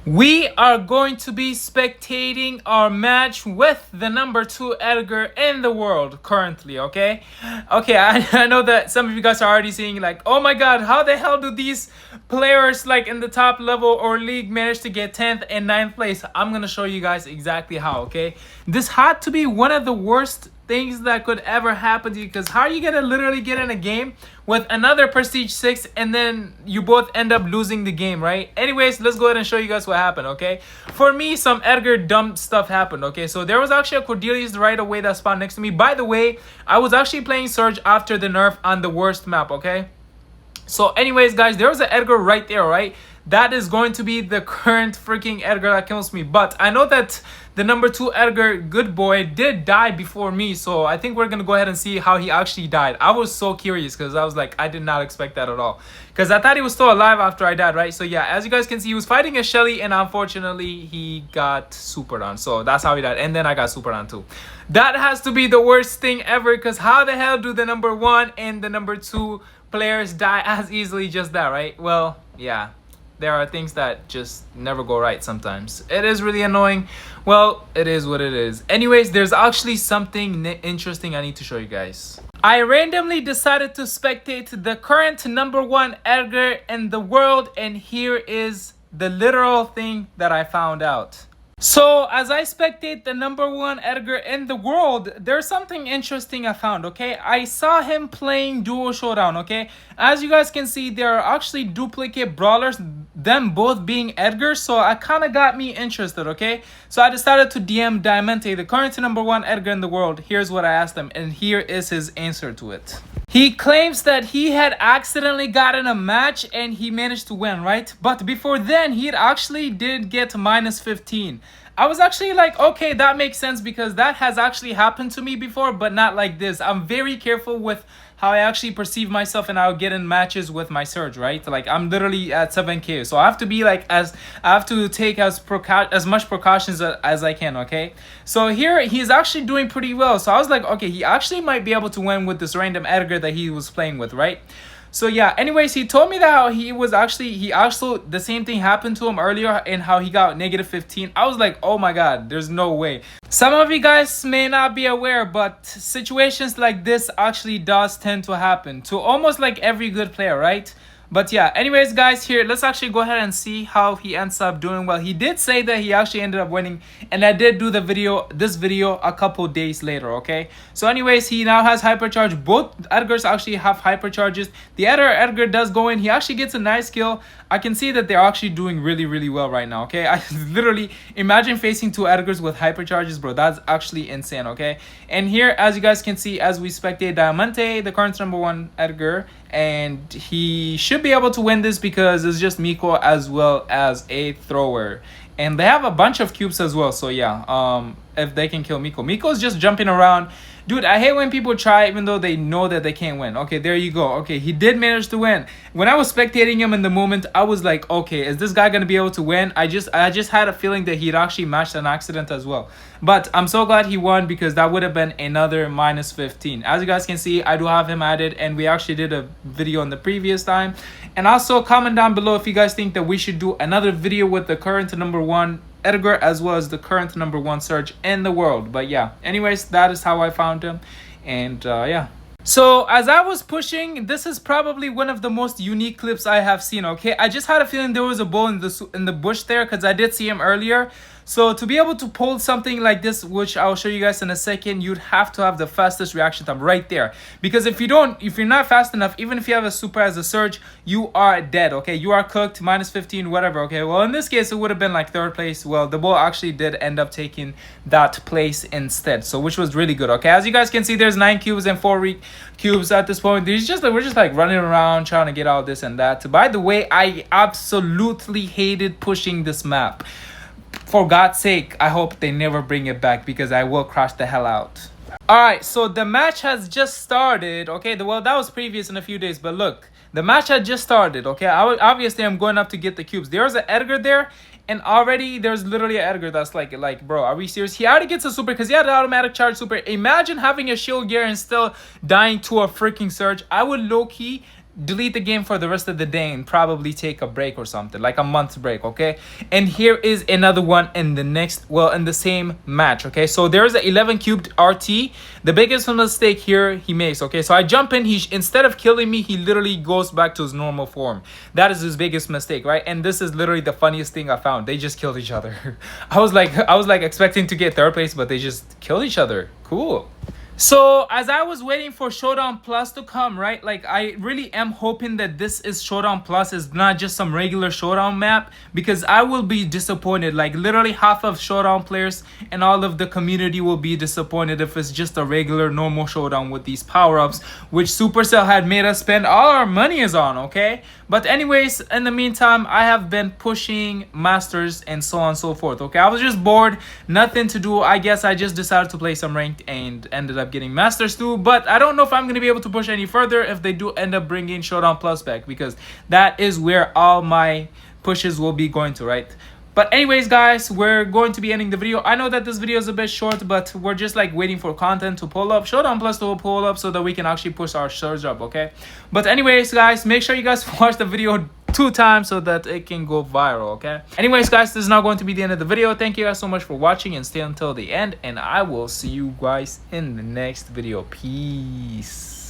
We are going to be spectating our match with the number 2 Edgar in the world currently, okay? Okay, I know that some of you guys are already saying like, oh my god, how the hell do these players like in the top level or league manage to get 10th and 9th place? I'm gonna show you guys exactly how, okay? This had to be one of the worst things that could ever happen to you, because how are you gonna literally get in a game with another prestige 6 and then you both end up losing the game, right? Anyways, let's go ahead and show you guys what happened, okay? For me, some Edgar dumb stuff happened, okay? So there was actually a Cordelius right away that spawned next to me. By the way, I was actually playing Surge after the nerf on the worst map, okay? So anyways, guys, there was an Edgar right there, right? That is going to be the current freaking Edgar that kills me. But I know that the number 2 Edgar, good boy, did die before me. So I think we're going to go ahead and see how he actually died. I was so curious because I was like, I did not expect that at all. Because I thought he was still alive after I died, right? So yeah, as you guys can see, he was fighting a Shelly and unfortunately he got supered on. So that's how he died. And then I got supered on too. That has to be the worst thing ever, because how the hell do the number 1 and the number 2 players die as easily just that, right? Well, yeah. There are things that just never go right sometimes. It is really annoying. Well, it is what it is. Anyways, there's actually something interesting I need to show you guys. I randomly decided to spectate the current number 1 Edgar in the world, and here is the literal thing that I found out. So as I spectate the number 1 Edgar in the world, there's something interesting I found, okay? I saw him playing duo showdown, okay? As you guys can see, there are actually duplicate brawlers, them both being Edgar, so it kind of got me interested, okay? So I decided to DM Diamante, the current number 1 Edgar in the world. Here's what I asked him, and here is his answer to it. He claims that he had accidentally gotten a match and he managed to win, right? But before then, he actually did get -15. I was actually like, okay, that makes sense because that has actually happened to me before, but not like this. I'm very careful with how I actually perceive myself and I'll get in matches with my Surge, right? Like I'm literally at 7k, so I have to be like I have to take as much precautions as I can, okay? So here he's actually doing pretty well. So I was like, okay, he actually might be able to win with this random Edgar that he was playing with, right? So yeah, anyways, he told me that he also the same thing happened to him earlier and how he got -15. I was like, oh my god, there's no way. Some of you guys may not be aware, but situations like this actually does tend to happen to almost like every good player, right? But yeah, anyways, guys, here, let's actually go ahead and see how he ends up doing. Well, he did say that he actually ended up winning, and I did do this video a couple days later, okay? So anyways, he now has hypercharge. Both Edgars actually have hypercharges. The other Edgar does go in. He actually gets a nice kill. I can see that they're actually doing really, really well right now, okay? I literally imagine facing 2 Edgars with hypercharges, bro. That's actually insane, okay? And here, as you guys can see, as we spectate Diamante, the current number 1 Edgar, and he should be able to win this because it's just Miko as well as a thrower. And they have a bunch of cubes as well, so yeah, if they can kill Miko's just jumping around. Dude, I hate when people try even though they know that they can't win. Okay, there you go. Okay, he did manage to win. When I was spectating him in the moment, I was like, okay, is this guy gonna be able to win? I just had a feeling that he'd actually matched an accident as well. But I'm so glad he won because that would have been another -15. As you guys can see, I do have him added, and we actually did a video on the previous time. And also comment down below if you guys think that we should do another video with the current number 1 Edgar as well as the current number 1 Surge in the world. But yeah, anyways, that is how I found him. And yeah, so as I was pushing, this is probably one of the most unique clips I have seen, okay? I just had a feeling there was a bull in the bush there because I did see him earlier. So to be able to pull something like this, which I'll show you guys in a second, you'd have to have the fastest reaction time right there. Because if you're not fast enough, even if you have a super as a Surge, you are dead, okay? You are cooked, -15, whatever, okay? Well, in this case, it would have been like 3rd place. Well, the bull actually did end up taking that place instead, so which was really good, okay? As you guys can see, there's 9 cubes and 4 cubes at this point. We're just like running around trying to get all this and that. By the way, I absolutely hated pushing this map. For God's sake, I hope they never bring it back because I will crash the hell out. Alright, so the match has just started, okay? Well, that was previous in a few days, but look, the match had just started, okay? Obviously, I'm going up to get the cubes. There's an Edgar there, and already there's literally an Edgar that's like, bro, are we serious? He already gets a super because he had an automatic charge super. Imagine having a shield gear and still dying to a freaking Surge. I would low-key delete the game for the rest of the day and probably take a break or something, like a month break, okay? And here is another one in the next, well, in the same match, okay? So there's a 11 cubed RT. The biggest mistake here he makes, okay? So I jump in, he instead of killing me, he literally goes back to his normal form. That is his biggest mistake, right? And this is literally the funniest thing I found. They just killed each other. I was like expecting to get third place, but they just killed each other. Cool. So as I was waiting for Showdown Plus to come, right, like I really am hoping that this is Showdown Plus, is not just some regular Showdown map, because I will be disappointed. Like literally half of Showdown players and all of the community will be disappointed if it's just a regular normal Showdown with these power-ups, which Supercell had made us spend all our money is on, okay? But anyways, in the meantime, I have been pushing Masters and so on and so forth, okay? I was just bored, nothing to do. I guess I just decided to play some ranked and ended up getting Masters too. But I don't know if I'm going to be able to push any further if they do end up bringing Showdown Plus back, because that is where all my pushes will be going to, right? But anyways, guys, we're going to be ending the video. I know that this video is a bit short, but we're just like waiting for content to pull up, Showdown Plus to pull up, so that we can actually push our surge up, okay? But anyways, guys, make sure you guys watch the video 2 times so that it can go viral, okay? Anyways, guys, this is now going to be the end of the video. Thank you guys so much for watching and stay until the end, and I will see you guys in the next video. Peace.